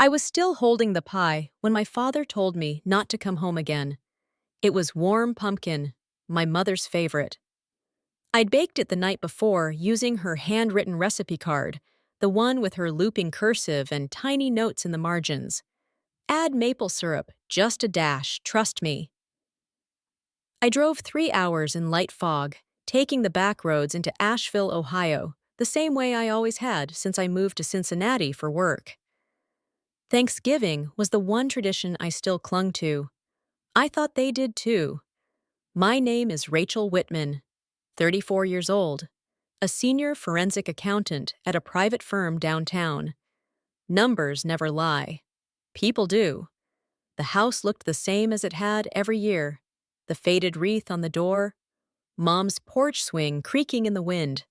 I was still holding the pie when my father told me not to come home again. It was warm pumpkin, my mother's favorite. I'd baked it the night before using her handwritten recipe card, the one with her looping cursive and tiny notes in the margins. Add maple syrup, just a dash, trust me. I drove 3 hours in light fog, taking the back roads into Asheville, Ohio, the same way I always had since I moved to Cincinnati for work. Thanksgiving was the one tradition I still clung to. I thought they did too. My name is Rachel Whitman, 34 years old, a senior forensic accountant at a private firm downtown. Numbers never lie. People do. The house looked the same as it had every year. The faded wreath on the door, Mom's porch swing creaking in the wind,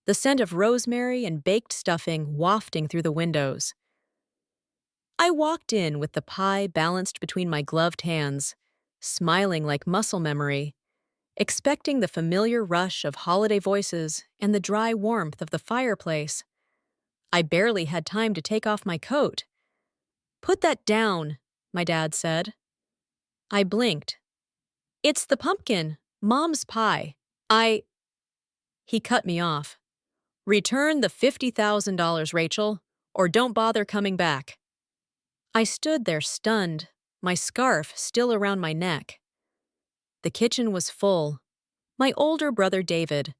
the scent of rosemary and baked stuffing wafting through the windows. I walked in with the pie balanced between my gloved hands, smiling like muscle memory, expecting the familiar rush of holiday voices and the dry warmth of the fireplace. I barely had time to take off my coat. "Put that down," my dad said. I blinked. "It's the pumpkin, Mom's pie. He cut me off. "Return the $50,000, Rachel, or don't bother coming back." I stood there stunned, my scarf still around my neck. The kitchen was full. My older brother David,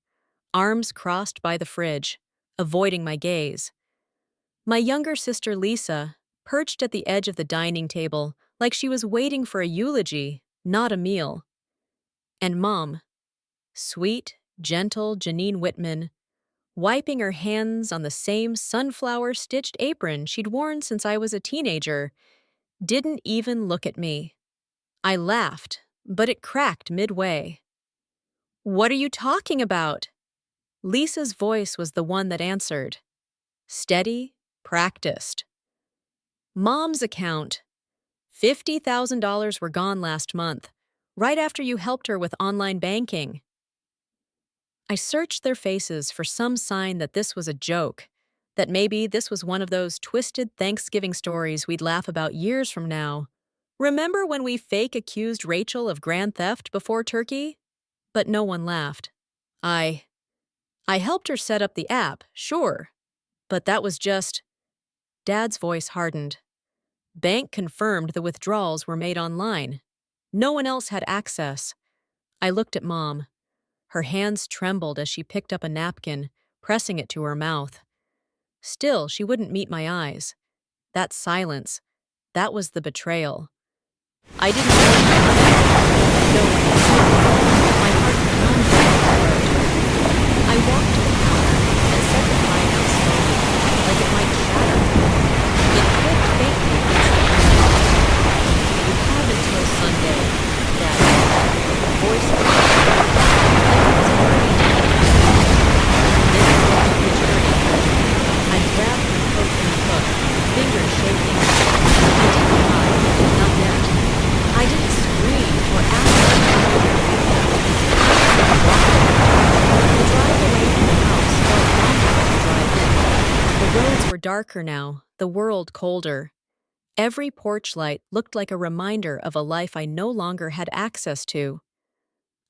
arms crossed by the fridge, avoiding my gaze. My younger sister Lisa, perched at the edge of the dining table like she was waiting for a eulogy, not a meal. And Mom, sweet, gentle Janine Whitman, wiping her hands on the same sunflower-stitched apron she'd worn since I was a teenager, didn't even look at me. I laughed, but it cracked midway. "What are you talking about?" Lisa's voice was the one that answered. Steady, practiced. "Mom's account. $50,000 were gone last month, right after you helped her with online banking." I searched their faces for some sign that this was a joke, that maybe this was one of those twisted Thanksgiving stories we'd laugh about years from now. Remember when we fake accused Rachel of grand theft before turkey? But no one laughed. I helped her set up the app, sure, but that was just... Dad's voice hardened. Bank confirmed the withdrawals were made online. No one else had access. I looked at Mom. Her hands trembled as she picked up a napkin, pressing it to her mouth. Still, she wouldn't meet my eyes. That silence, that was the betrayal. I didn't know. My heart pounded in my throat. I walked to the counter and set the pie down slowly, like it might shatter. It clicked faintly against the window. "You have until Sunday," Dad said, voice like it was already done. This was the journey. I grabbed my coat from the hook, fingers shaking. I didn't hide, not yet. I didn't scream or ask for help. I just walked. The drive away from the house felt longer than the drive in. The roads were darker now, the world colder. Every porch light looked like a reminder of a life I no longer had access to.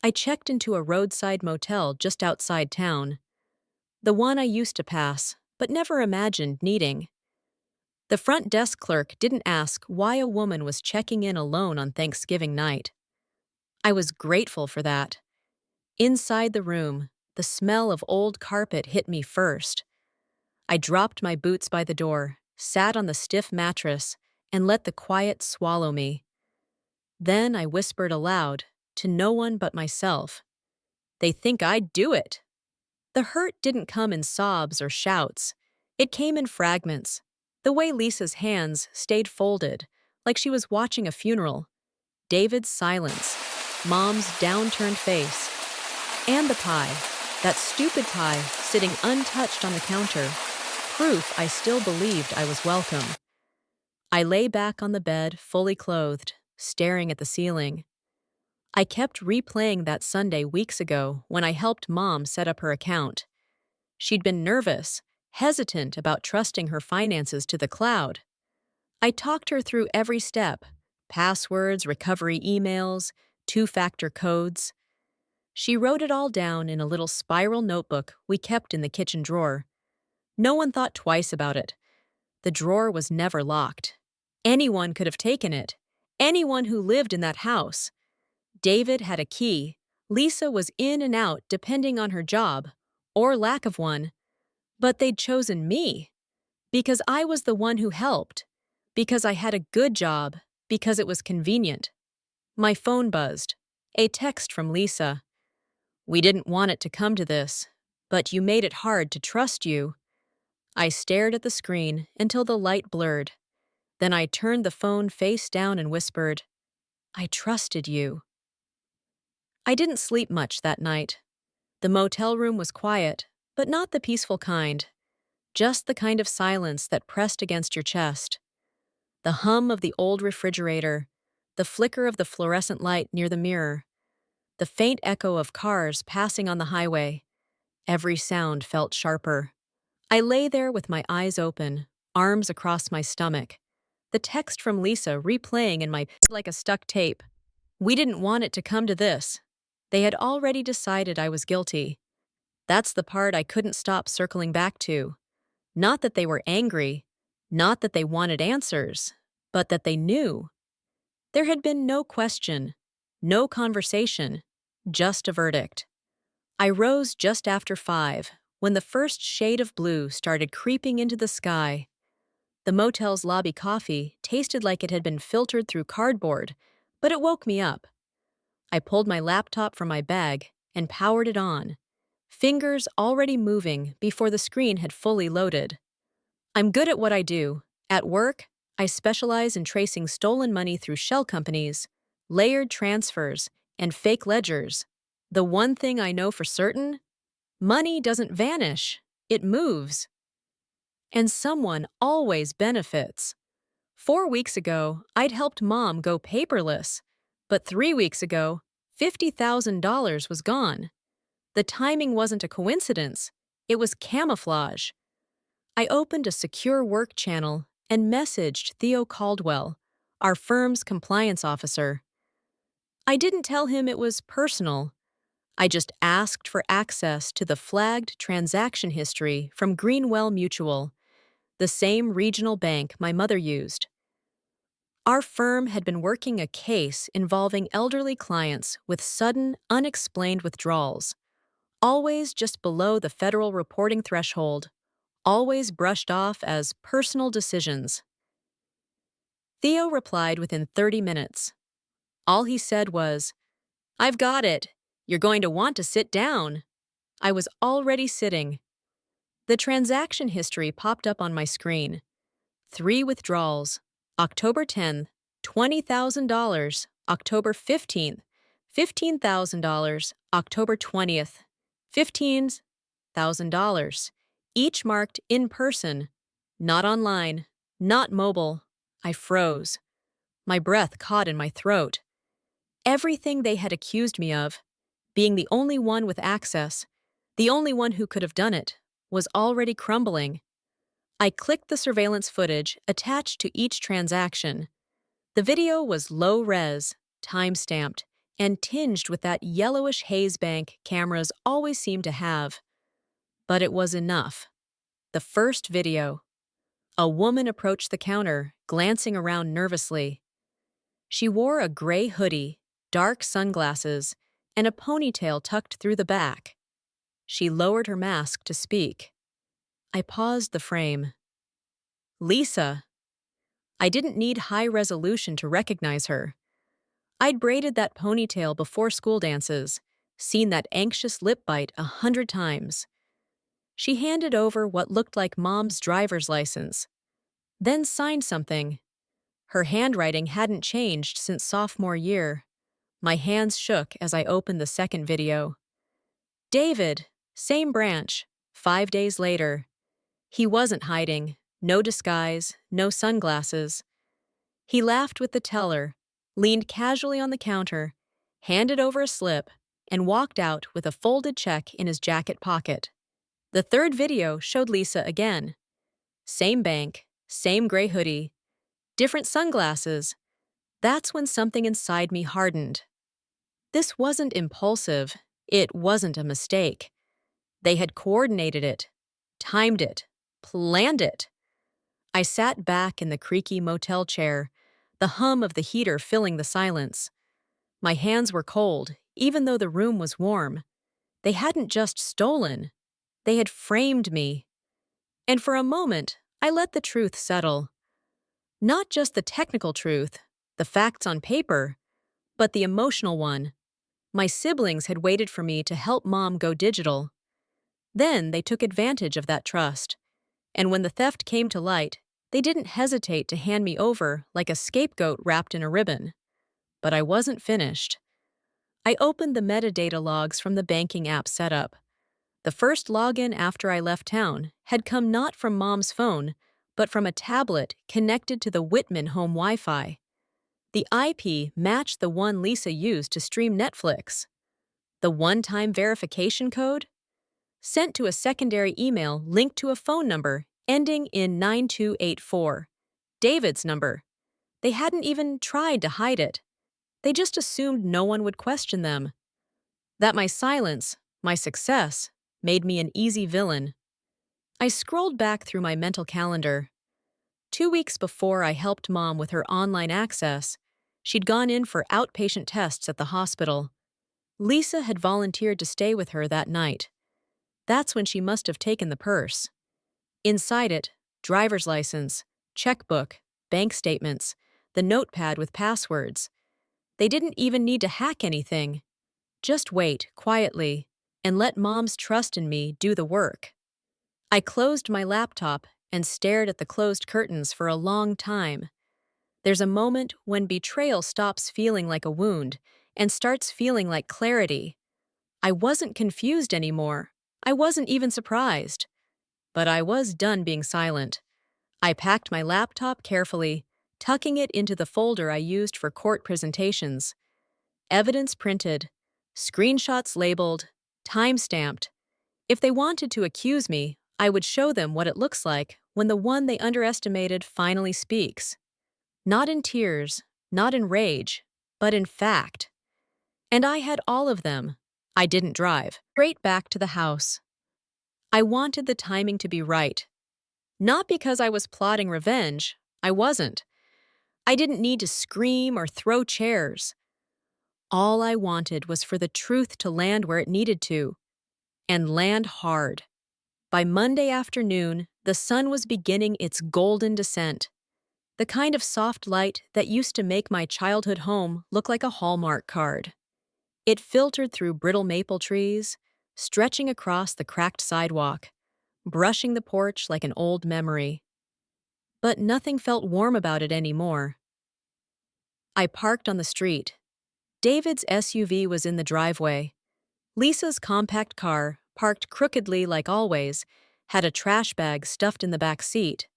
I checked into a roadside motel just outside town. The one I used to pass, but never imagined needing. The front desk clerk didn't ask why a woman was checking in alone on Thanksgiving night. I was grateful for that. Inside the room, the smell of old carpet hit me first. I dropped my boots by the door, sat on the stiff mattress, and let the quiet swallow me. Then I whispered aloud, to no one but myself. "They think I'd do it." The hurt didn't come in sobs or shouts. It came in fragments, the way Lisa's hands stayed folded, like she was watching a funeral. David's silence, Mom's downturned face, and the pie, that stupid pie sitting untouched on the counter, proof I still believed I was welcome. I lay back on the bed, fully clothed, staring at the ceiling. I kept replaying that Sunday weeks ago when I helped Mom set up her account. She'd been nervous, hesitant about trusting her finances to the cloud. I talked her through every step: passwords, recovery emails, two-factor codes. She wrote it all down in a little spiral notebook we kept in the kitchen drawer. No one thought twice about it. The drawer was never locked. Anyone could have taken it. Anyone who lived in that house. David had a key. Lisa was in and out depending on her job, or lack of one. But they'd chosen me. Because I was the one who helped. Because I had a good job. Because it was convenient. My phone buzzed. A text from Lisa. "We didn't want it to come to this, but you made it hard to trust you." I stared at the screen until the light blurred. Then I turned the phone face down and whispered, "I trusted you." I didn't sleep much that night. The motel room was quiet, but not the peaceful kind. Just the kind of silence that pressed against your chest. The hum of the old refrigerator, the flicker of the fluorescent light near the mirror, the faint echo of cars passing on the highway. Every sound felt sharper. I lay there with my eyes open, arms across my stomach. The text from Lisa replaying in my like a stuck tape. We didn't want it to come to this. They had already decided I was guilty. That's the part I couldn't stop circling back to. Not that they were angry, not that they wanted answers, but that they knew. There had been no question, no conversation, just a verdict. I rose just after 5, when the first shade of blue started creeping into the sky. The motel's lobby coffee tasted like it had been filtered through cardboard, but it woke me up. I pulled my laptop from my bag and powered it on, fingers already moving before the screen had fully loaded. I'm good at what I do. At work, I specialize in tracing stolen money through shell companies, layered transfers, and fake ledgers. The one thing I know for certain: money doesn't vanish, it moves. And someone always benefits. 4 weeks ago, I'd helped Mom go paperless, but 3 weeks ago, $50,000 was gone. The timing wasn't a coincidence, it was camouflage. I opened a secure work channel and messaged Theo Caldwell, our firm's compliance officer. I didn't tell him it was personal. I just asked for access to the flagged transaction history from Greenwell Mutual, the same regional bank my mother used. Our firm had been working a case involving elderly clients with sudden, unexplained withdrawals, always just below the federal reporting threshold, always brushed off as personal decisions. Theo replied within 30 minutes. All he said was, "I've got it. You're going to want to sit down." I was already sitting. The transaction history popped up on my screen. 3 withdrawals: October 10th, $20,000, October 15th, $15,000, October 20th, $15,000, each marked in person, not online, not mobile. I froze. My breath caught in my throat. Everything they had accused me of, being the only one with access, the only one who could have done it, was already crumbling. I clicked the surveillance footage attached to each transaction. The video was low-res, time-stamped, and tinged with that yellowish haze bank cameras always seem to have. But it was enough. The first video. A woman approached the counter, glancing around nervously. She wore a gray hoodie, dark sunglasses, and a ponytail tucked through the back. She lowered her mask to speak. I paused the frame. Lisa. I didn't need high resolution to recognize her. I'd braided that ponytail before school dances, seen that anxious lip bite 100 times. She handed over what looked like Mom's driver's license, then signed something. Her handwriting hadn't changed since sophomore year. My hands shook as I opened the second video. David, same branch, 5 days later. He wasn't hiding, no disguise, no sunglasses. He laughed with the teller, leaned casually on the counter, handed over a slip, and walked out with a folded check in his jacket pocket. The third video showed Lisa again. Same bank, same gray hoodie, different sunglasses. That's when something inside me hardened. This wasn't impulsive. It wasn't a mistake. They had coordinated it, timed it, planned it. I sat back in the creaky motel chair, the hum of the heater filling the silence. My hands were cold, even though the room was warm. They hadn't just stolen. They had framed me. And for a moment, I let the truth settle. Not just the technical truth, the facts on paper, but the emotional one. My siblings had waited for me to help Mom go digital. Then they took advantage of that trust. And when the theft came to light, they didn't hesitate to hand me over like a scapegoat wrapped in a ribbon. But I wasn't finished. I opened the metadata logs from the banking app setup. The first login after I left town had come not from Mom's phone, but from a tablet connected to the Whitman home Wi-Fi. The IP matched the one Lisa used to stream Netflix. The one-time verification code? Sent to a secondary email linked to a phone number ending in 9284. David's number. They hadn't even tried to hide it. They just assumed no one would question them. That my silence, my success, made me an easy villain. I scrolled back through my mental calendar. 2 weeks before I helped Mom with her online access, she'd gone in for outpatient tests at the hospital. Lisa had volunteered to stay with her that night. That's when she must have taken the purse. Inside it, driver's license, checkbook, bank statements, the notepad with passwords. They didn't even need to hack anything. Just wait, quietly, and let Mom's trust in me do the work. I closed my laptop and stared at the closed curtains for a long time. There's a moment when betrayal stops feeling like a wound and starts feeling like clarity. I wasn't confused anymore. I wasn't even surprised. But I was done being silent. I packed my laptop carefully, tucking it into the folder I used for court presentations. Evidence printed, screenshots labeled, time-stamped. If they wanted to accuse me, I would show them what it looks like when the one they underestimated finally speaks. Not in tears, not in rage, but in fact. And I had all of them. I didn't drive. Straight back to the house. I wanted the timing to be right. Not because I was plotting revenge. I wasn't. I didn't need to scream or throw chairs. All I wanted was for the truth to land where it needed to, and land hard. By Monday afternoon, the sun was beginning its golden descent, the kind of soft light that used to make my childhood home look like a Hallmark card. It filtered through brittle maple trees, stretching across the cracked sidewalk, brushing the porch like an old memory. But nothing felt warm about it anymore. I parked on the street. David's SUV was in the driveway. Lisa's compact car, parked crookedly like always, had a trash bag stuffed in the back seat.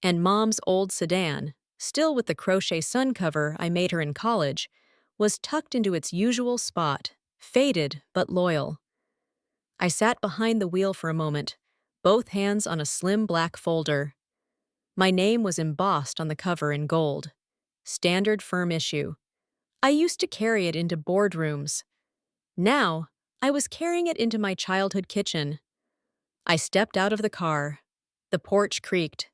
And Mom's old sedan, still with the crochet sun cover I made her in college, was tucked into its usual spot, faded but loyal. I sat behind the wheel for a moment, both hands on a slim black folder. My name was embossed on the cover in gold. Standard firm issue. I used to carry it into boardrooms. Now, I was carrying it into my childhood kitchen. I stepped out of the car. The porch creaked.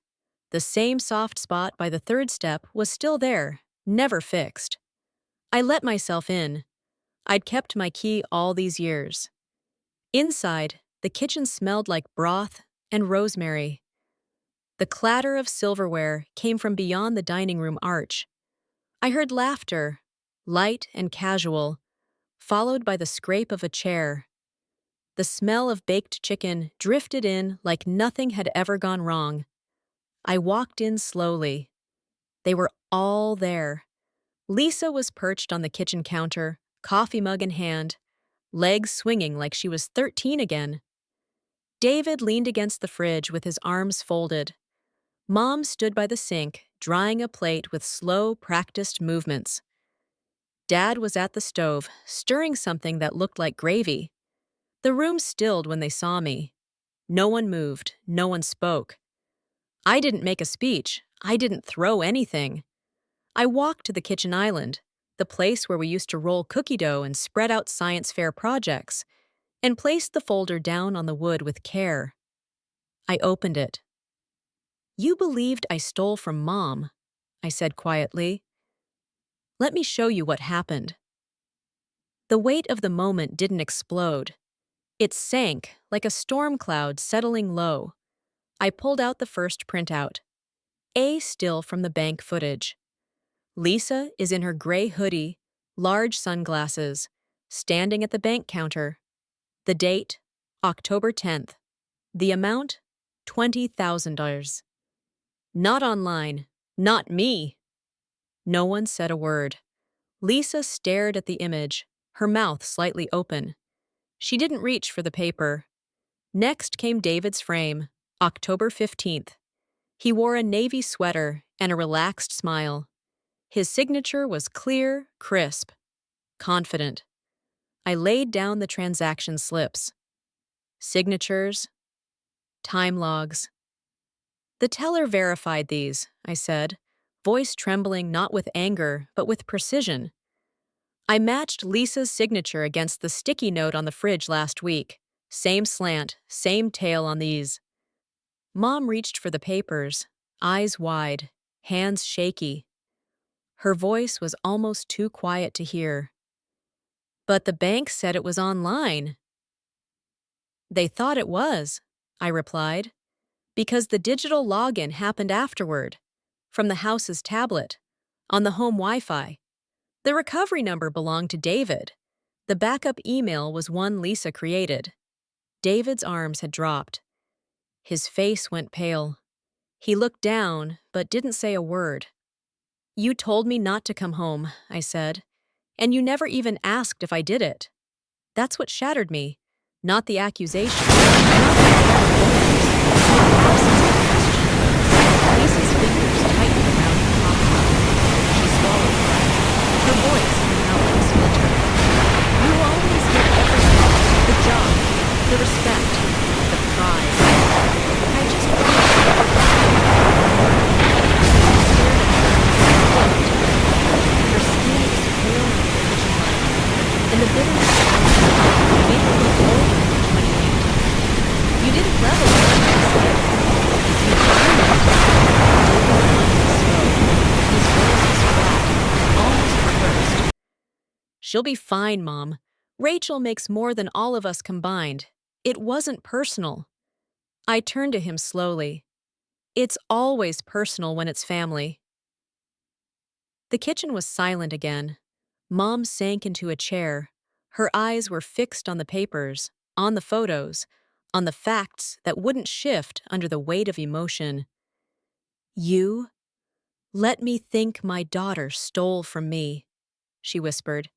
The same soft spot by the third step was still there, never fixed. I let myself in. I'd kept my key all these years. Inside, the kitchen smelled like broth and rosemary. The clatter of silverware came from beyond the dining room arch. I heard laughter, light and casual, followed by the scrape of a chair. The smell of baked chicken drifted in like nothing had ever gone wrong. I walked in slowly. They were all there. Lisa was perched on the kitchen counter, coffee mug in hand, legs swinging like she was 13 again. David leaned against the fridge with his arms folded. Mom stood by the sink, drying a plate with slow, practiced movements. Dad was at the stove, stirring something that looked like gravy. The room stilled when they saw me. No one moved, no one spoke. I didn't make a speech, I didn't throw anything. I walked to the kitchen island, the place where we used to roll cookie dough and spread out science fair projects, and placed the folder down on the wood with care. I opened it. "You believed I stole from Mom," I said quietly. "Let me show you what happened." The weight of the moment didn't explode. It sank like a storm cloud settling low. I pulled out the first printout. A still from the bank footage. Lisa is in her gray hoodie, large sunglasses, standing at the bank counter. The date, October 10th. The amount, $20,000. Not online. Not me. No one said a word. Lisa stared at the image, her mouth slightly open. She didn't reach for the paper. Next came David's frame, October 15th. He wore a navy sweater and a relaxed smile. His signature was clear, crisp, confident. I laid down the transaction slips. Signatures, time logs. "The teller verified these," I said, voice trembling not with anger, but with precision. I matched Lisa's signature against the sticky note on the fridge last week. Same slant, same tail on these. Mom reached for the papers, eyes wide, hands shaky. Her voice was almost too quiet to hear. "But the bank said it was online." "They thought it was," I replied, "because the digital login happened afterward, from the house's tablet, on the home Wi-Fi. The recovery number belonged to David. The backup email was one Lisa created." David's arms had dropped. His face went pale. He looked down, but didn't say a word. "You told me not to come home," I said, "and you never even asked if I did it. That's what shattered me, not the accusation, not the absence of question." Lisa's fingers tightened around her coffee cup. She swallowed hard. Her voice came out like a splinter. "You always get everything. The job, the respect, the pride. I just wanted to get it back." Her skin was pale in the kitchen light, and the bitterness made her look older than 28. "You didn't level it," I said. "You earned it." David finally spoke. His voice was flat, almost rehearsed. "She'll be fine, Mom. Rachel makes more than all of us combined. It wasn't personal." I turned to him slowly. "It's always personal when it's family." The kitchen was silent again. Mom sank into a chair. Her eyes were fixed on the papers, on the photos, on the facts that wouldn't shift under the weight of emotion. "You let me think my daughter stole from me," she whispered.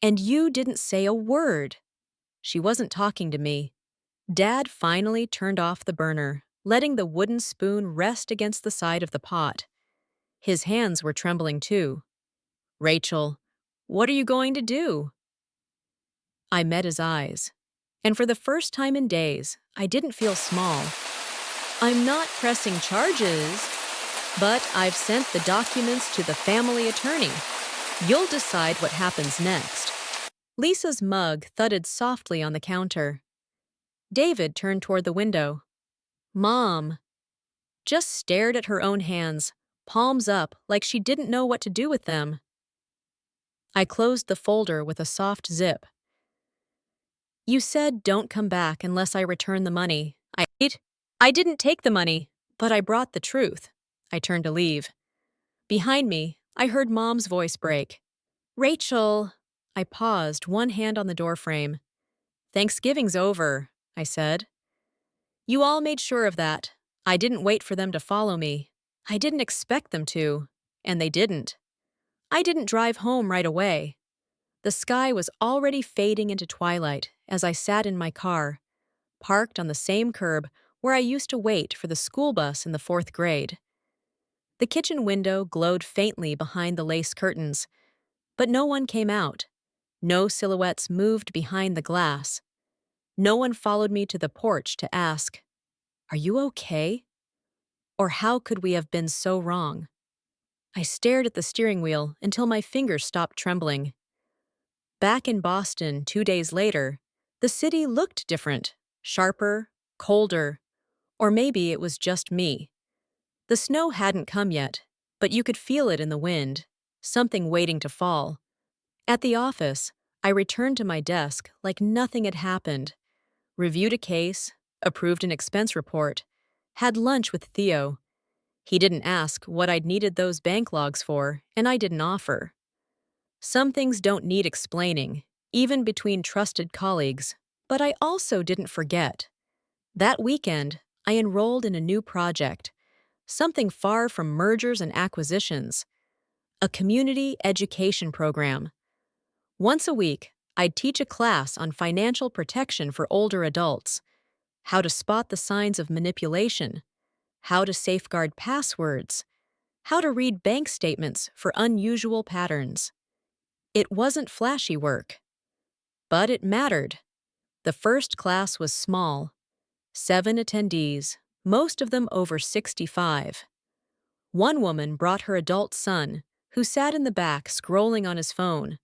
"And you didn't say a word." She wasn't talking to me. Dad finally turned off the burner, letting the wooden spoon rest against the side of the pot. His hands were trembling too. "Rachel, what are you going to do?" I met his eyes, and for the first time in days, I didn't feel small. "I'm not pressing charges, but I've sent the documents to the family attorney. You'll decide what happens next." Lisa's mug thudded softly on the counter. David turned toward the window. Mom just stared at her own hands, palms up like she didn't know what to do with them. I closed the folder with a soft zip. "You said don't come back unless I return the money." I didn't take the money, but I brought the truth." I turned to leave. Behind me, I heard Mom's voice break. "Rachel." I paused, one hand on the doorframe. "Thanksgiving's over," I said. "You all made sure of that. I didn't wait for them to follow me. I didn't expect them to, and they didn't. I didn't drive home right away." The sky was already fading into twilight as I sat in my car, parked on the same curb where I used to wait for the school bus in the 4th grade. The kitchen window glowed faintly behind the lace curtains, but no one came out. No silhouettes moved behind the glass. No one followed me to the porch to ask, "Are you okay?" Or how could we have been so wrong? I stared at the steering wheel until my fingers stopped trembling. Back in Boston 2 days later, the city looked different, sharper, colder, or maybe it was just me. The snow hadn't come yet, but you could feel it in the wind, something waiting to fall. At the office, I returned to my desk like nothing had happened, reviewed a case, approved an expense report, had lunch with Theo. He didn't ask what I'd needed those bank logs for, and I didn't offer. Some things don't need explaining, even between trusted colleagues, but I also didn't forget. That weekend, I enrolled in a new project, something far from mergers and acquisitions, a community education program. Once a week, I'd teach a class on financial protection for older adults, how to spot the signs of manipulation, how to safeguard passwords, how to read bank statements for unusual patterns. It wasn't flashy work, but it mattered. The first class was small, 7 attendees, most of them over 65. One woman brought her adult son, who sat in the back scrolling on his phone.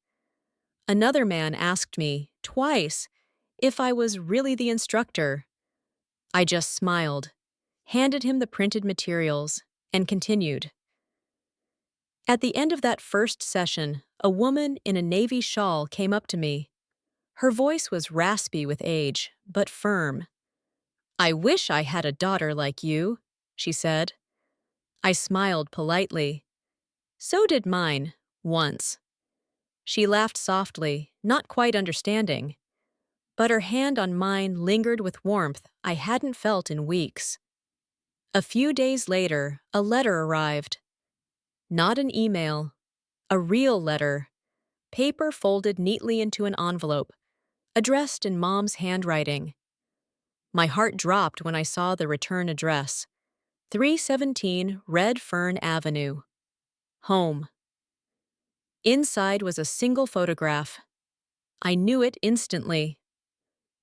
Another man asked me, twice, if I was really the instructor. I just smiled, handed him the printed materials, and continued. At the end of that first session, a woman in a navy shawl came up to me. Her voice was raspy with age, but firm. "I wish I had a daughter like you," she said. I smiled politely. "So did mine, once." She laughed softly, not quite understanding, but her hand on mine lingered with warmth I hadn't felt in weeks. A few days later, a letter arrived. Not an email, a real letter, paper folded neatly into an envelope, addressed in Mom's handwriting. My heart dropped when I saw the return address, 317 Red Fern Avenue. Home. Inside was a single photograph. I knew it instantly.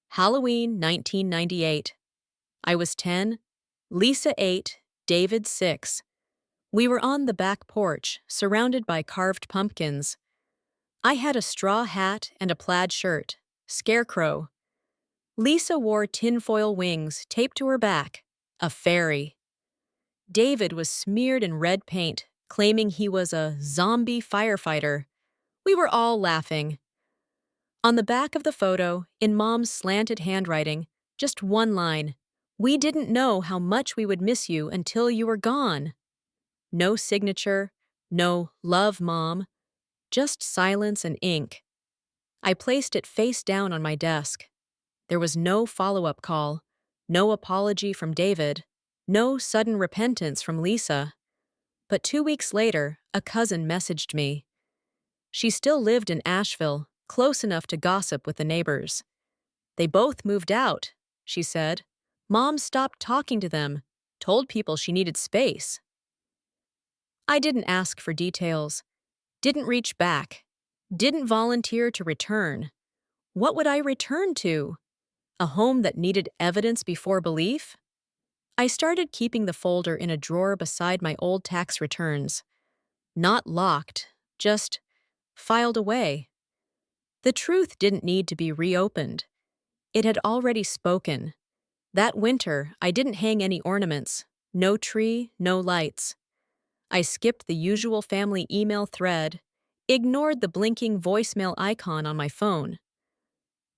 Halloween 1998. I was 10, Lisa 8, David 6. We were on the back porch, surrounded by carved pumpkins. I had a straw hat and a plaid shirt, scarecrow. Lisa wore tinfoil wings taped to her back, a fairy. David was smeared in red paint, claiming he was a zombie firefighter. We were all laughing. On the back of the photo, in Mom's slanted handwriting, just one line, "We didn't know how much we would miss you until you were gone." No signature, no "Love, Mom," just silence and ink. I placed it face down on my desk. There was no follow-up call, no apology from David, no sudden repentance from Lisa. But 2 weeks later, a cousin messaged me. She still lived in Asheville, close enough to gossip with the neighbors. "They both moved out," she said. "Mom stopped talking to them, told people she needed space." I didn't ask for details, didn't reach back, didn't volunteer to return. What would I return to? A home that needed evidence before belief? I started keeping the folder in a drawer beside my old tax returns. Not locked, just filed away. The truth didn't need to be reopened. It had already spoken. That winter, I didn't hang any ornaments. No tree, no lights. I skipped the usual family email thread, ignored the blinking voicemail icon on my phone.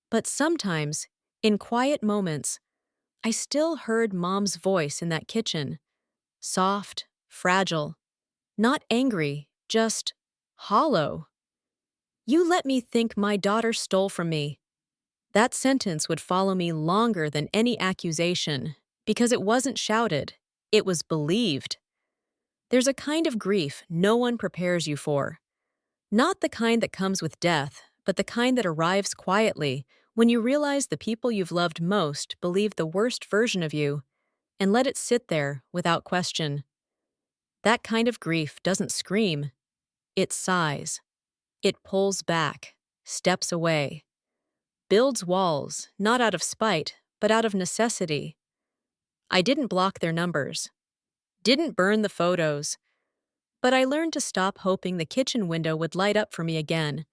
But sometimes, in quiet moments, I still heard Mom's voice in that kitchen. Soft, fragile, not angry, just hollow. "You let me think my daughter stole from me." That sentence would follow me longer than any accusation, because it wasn't shouted, it was believed. There's a kind of grief no one prepares you for. Not the kind that comes with death, but the kind that arrives quietly when you realize the people you've loved most believe the worst version of you and let it sit there without question. That kind of grief doesn't scream. It sighs. It pulls back, steps away, builds walls, not out of spite, but out of necessity. I didn't block their numbers. didn't burn the photos, but I learned to stop hoping the kitchen window would light up for me again.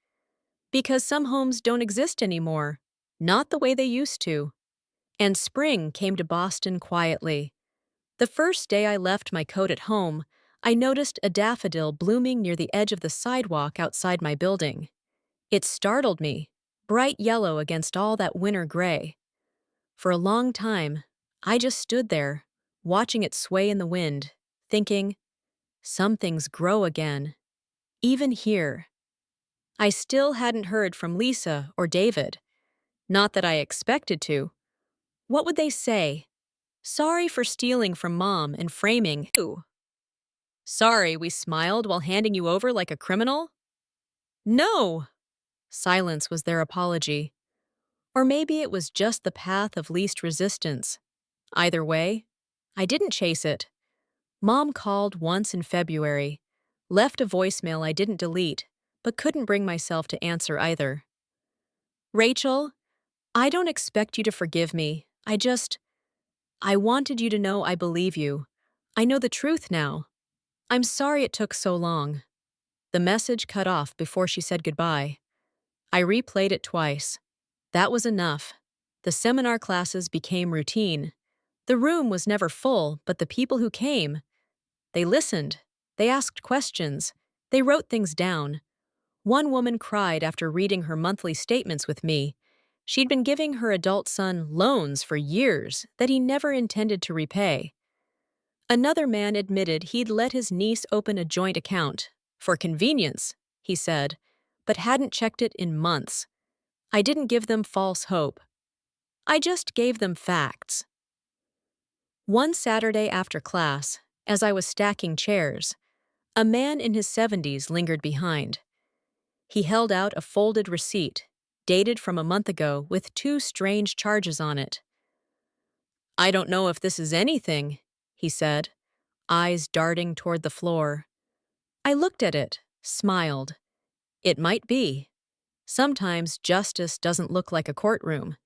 Because some homes don't exist anymore, not the way they used to. And spring came to Boston quietly. The first day I left my coat at home, I noticed a daffodil blooming near the edge of the sidewalk outside my building. It startled me, bright yellow against all that winter gray. For a long time, I just stood there, watching it sway in the wind, thinking, some things grow again, even here. I still hadn't heard from Lisa or David. Not that I expected to. What would they say? Sorry for stealing from Mom and framing you. Sorry we smiled while handing you over like a criminal? No! Silence was their apology. Or maybe it was just the path of least resistance. Either way, I didn't chase it. Mom called once in February, left a voicemail I didn't delete, but couldn't bring myself to answer either. Rachel, I don't expect you to forgive me. I wanted you to know I believe you. I know the truth now. I'm sorry it took so long. The message cut off before she said goodbye. I replayed it twice. That was enough. The seminar classes became routine. The room was never full, but the people who came, they listened. They asked questions. They wrote things down. One woman cried after reading her monthly statements with me. She'd been giving her adult son loans for years that he never intended to repay. Another man admitted he'd let his niece open a joint account, for convenience, he said, but hadn't checked it in months. I didn't give them false hope. I just gave them facts. One Saturday after class, as I was stacking chairs, a man in his 70s lingered behind. He held out a folded receipt, dated from a month ago with two strange charges on it. I don't know if this is anything, he said, eyes darting toward the floor. I looked at it, smiled. It might be. Sometimes justice doesn't look like a courtroom.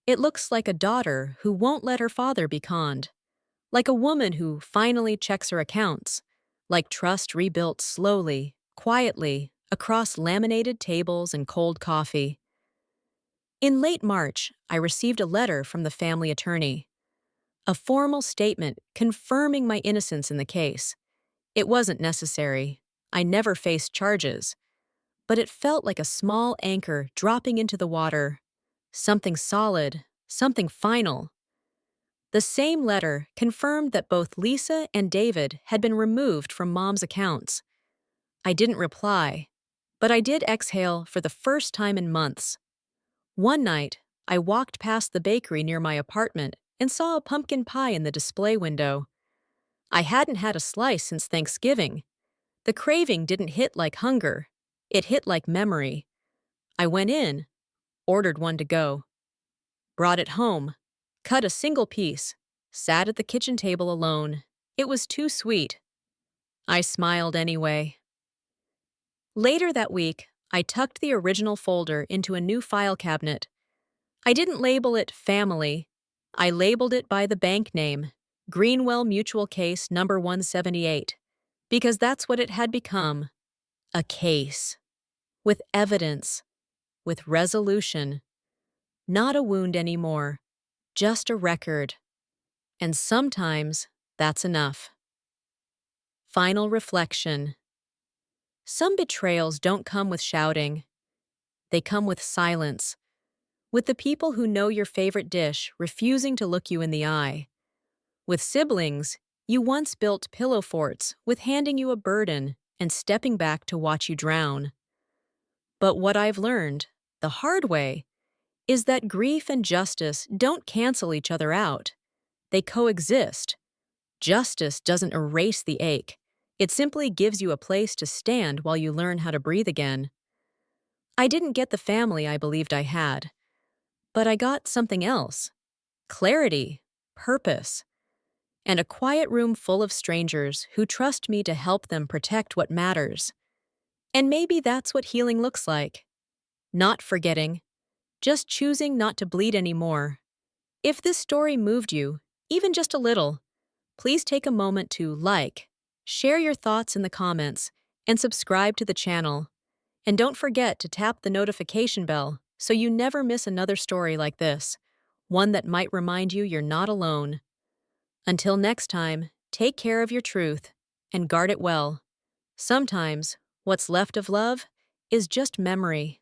It looks like a daughter who won't let her father be conned. Like a woman who finally checks her accounts. Like trust rebuilt slowly, quietly, across laminated tables and cold coffee. In late March, I received a letter from the family attorney. A formal statement confirming my innocence in the case. It wasn't necessary. I never faced charges. But it felt like a small anchor dropping into the water. Something solid, something final. The same letter confirmed that both Lisa and David had been removed from Mom's accounts. I didn't reply, but I did exhale for the first time in months. One night, I walked past the bakery near my apartment and saw a pumpkin pie in the display window. I hadn't had a slice since Thanksgiving. The craving didn't hit like hunger. It hit like memory. I went in, ordered one to go. Brought it home, cut a single piece, sat at the kitchen table alone. It was too sweet. I smiled anyway. Later that week, I tucked the original folder into a new file cabinet. I didn't label it family. I labeled it by the bank name, Greenwell Mutual Case number 178, because that's what it had become. A case. With evidence. With resolution. Not a wound anymore. Just a record. And sometimes that's enough. Final reflection. Some betrayals don't come with shouting. They come with silence. With the people who know your favorite dish refusing to look you in the eye. With siblings, you once built pillow forts with handing you a burden and stepping back to watch you drown. But what I've learned, the hard way, is that grief and justice don't cancel each other out. They coexist. Justice doesn't erase the ache. It simply gives you a place to stand while you learn how to breathe again. I didn't get the family I believed I had. But I got something else. Clarity, purpose, and a quiet room full of strangers who trust me to help them protect what matters. And maybe that's what healing looks like. Not forgetting, just choosing not to bleed anymore. If this story moved you, even just a little, Please take a moment to like, share your thoughts in the comments, and subscribe to the channel. And don't forget to tap the notification bell so you never miss another story like this, one that might remind you you're not alone. Until next time, take care of your truth and guard it well. Sometimes, what's left of love is just memory.